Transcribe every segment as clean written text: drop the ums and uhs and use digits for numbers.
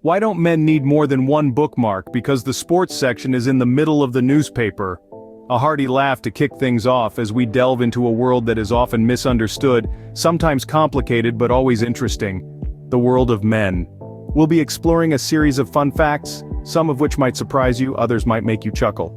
Why don't men need more than one bookmark? Because the sports section is in the middle of the newspaper. A hearty laugh to kick things off as we delve into a world that is often misunderstood, sometimes complicated but always interesting. The world of men. We'll be exploring a series of fun facts, some of which might surprise you, others might make you chuckle.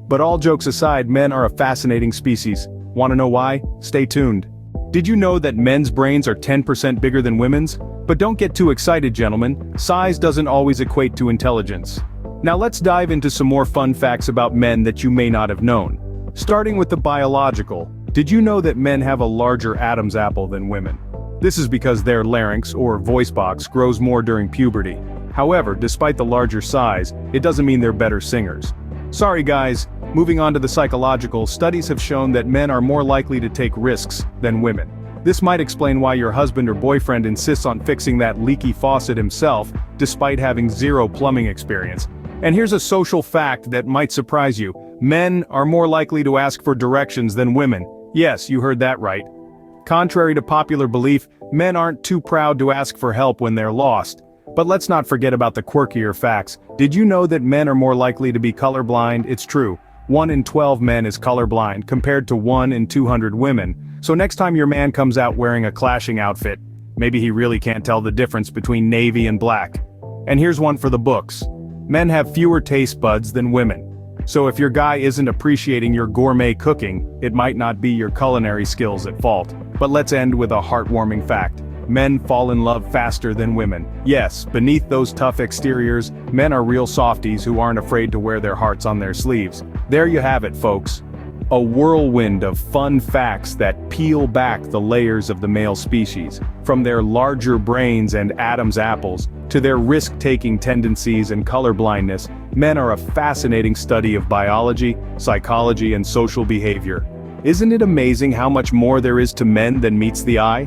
But all jokes aside, men are a fascinating species. Want to know why? Stay tuned. Did you know that men's brains are 10% bigger than women's? But don't get too excited, gentlemen. Size doesn't always equate to intelligence. Now let's dive into some more fun facts about men that you may not have known. Starting with the biological. Did you know that men have a larger Adam's apple than women? This is because their larynx, or voice box, grows more during puberty. However, despite the larger size, it doesn't mean they're better singers. Sorry guys, moving on to the psychological, studies have shown that men are more likely to take risks than women. This might explain why your husband or boyfriend insists on fixing that leaky faucet himself, despite having zero plumbing experience. And here's a social fact that might surprise you. Men are more likely to ask for directions than women. Yes, you heard that right. Contrary to popular belief, men aren't too proud to ask for help when they're lost. But let's not forget about the quirkier facts. Did you know that men are more likely to be colorblind? It's true. 1 in 12 men is colorblind, compared to 1 in 200 women. So next time your man comes out wearing a clashing outfit, maybe he really can't tell the difference between navy and black. And here's one for the books. Men have fewer taste buds than women. So if your guy isn't appreciating your gourmet cooking, it might not be your culinary skills at fault. But let's end with a heartwarming fact. Men fall in love faster than women. Yes, beneath those tough exteriors, men are real softies who aren't afraid to wear their hearts on their sleeves. There you have it, folks. A whirlwind of fun facts that peel back the layers of the male species, from their larger brains and Adam's apples, to their risk-taking tendencies and colorblindness. Men are a fascinating study of biology, psychology, and social behavior. Isn't it amazing how much more there is to men than meets the eye?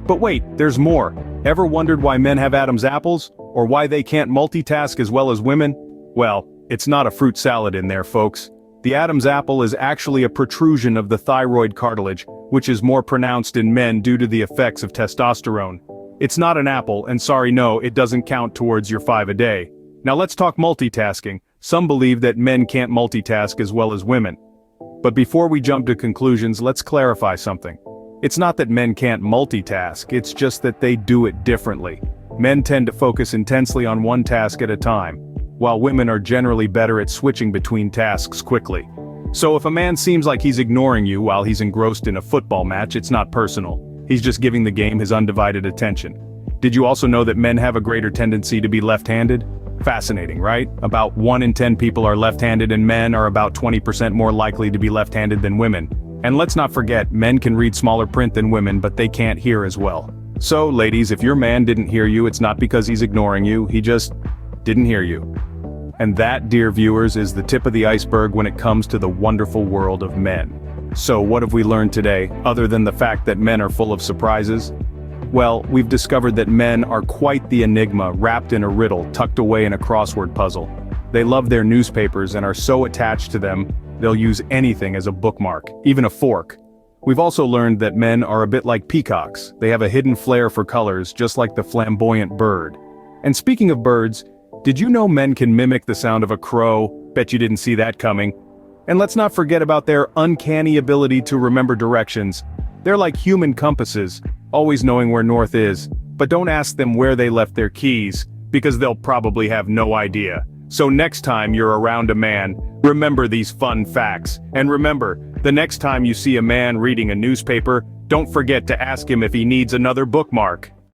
But wait, there's more. Ever wondered why men have Adam's apples? Or why they can't multitask as well as women? Well, it's not a fruit salad in there, folks. The Adam's apple is actually a protrusion of the thyroid cartilage, which is more pronounced in men due to the effects of testosterone. It's not an apple, and sorry, no, it doesn't count towards your 5 a day. Now let's talk multitasking. Some believe that men can't multitask as well as women. But before we jump to conclusions, let's clarify something. It's not that men can't multitask, it's just that they do it differently. Men tend to focus intensely on one task at a time, while women are generally better at switching between tasks quickly. So if a man seems like he's ignoring you while he's engrossed in a football match, it's not personal. He's just giving the game his undivided attention. Did you also know that men have a greater tendency to be left-handed? Fascinating, right? About 1 in 10 people are left-handed, and men are about 20% more likely to be left-handed than women. And let's not forget, men can read smaller print than women, but they can't hear as well. So ladies, if your man didn't hear you, it's not because he's ignoring you, he just didn't hear you. And that, dear viewers, is the tip of the iceberg when it comes to the wonderful world of men. So what have we learned today, other than the fact that men are full of surprises? Well, we've discovered that men are quite the enigma, wrapped in a riddle, tucked away in a crossword puzzle. They love their newspapers and are so attached to them, they'll use anything as a bookmark, even a fork. We've also learned that men are a bit like peacocks. They have a hidden flair for colors, just like the flamboyant bird. And speaking of birds, did you know men can mimic the sound of a crow? Bet you didn't see that coming. And let's not forget about their uncanny ability to remember directions. They're like human compasses, always knowing where north is. But don't ask them where they left their keys, because they'll probably have no idea. So next time you're around a man, remember these fun facts. And remember, the next time you see a man reading a newspaper, don't forget to ask him if he needs another bookmark.